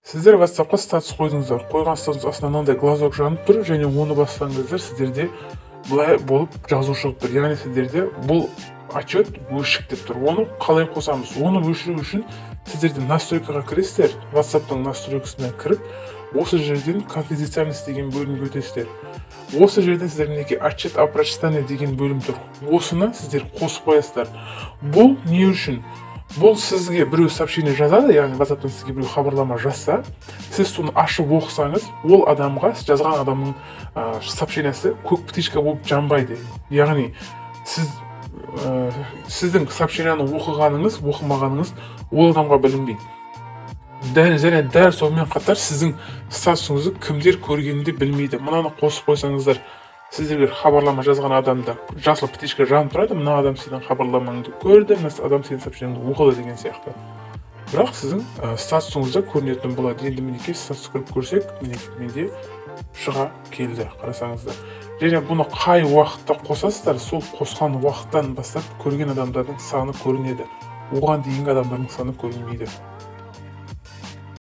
Сіздер WhatsApp-қа статус қойдыңыздар. Қойған статус астына мынандай глазок жанып тұр, және оны бассаңыздар сіздерде былай болып жазу шығып тұр. Яғни сіздерде бұл отчет өшік деп тұр. Оны қалай қосамыз? Оны өшіру үшін сіздерде настройкаға кіресіздер, WhatsApp-тың настройкасына кіріп, осы жерден конфиденциальность деген бөлімге өтесіздер. Осы жерден сіздер мінекей отчет о прочитании деген бөлім тұр. Осыны сіздер қосып қоясыздар. Бұл не үшін? Бұл сізге біреу сообщение жазады, яғни WhatsApp-тан сізге біреу хабарлама жазса, сіз соны ашып оқысаңыз, ол адамға, жазған адамның сообщениесі көк птичка болып жанбайды. Яғни сіздің сообщениені оқығаныңыз, оқымағаныңыз ол адамға білінбейді. Және дәл сонымен қатар сіздің статусыңызды кімдер көргенін де білмейді. Мынаны қосып қойсаңыздар, сіздерге хабарлама жазған адамда жасыл птичка жанып тұрады, мына адам сенің хабарламаңды көрді, мына адам сенің сообщениеңді оқыды деген сияқты. Бірақ сіздің статусыңызда көрінетін болады. Енді мінекей статус кіріп көрсек, мінекей менде шыға келді, қарасаңыздар. Және бұны қай уақытта қосасыздар, сол қосқан уақыттан бастап көрген адамдардың саны көрінеді. Оған дейінгі адамдардың саны көрінбейді.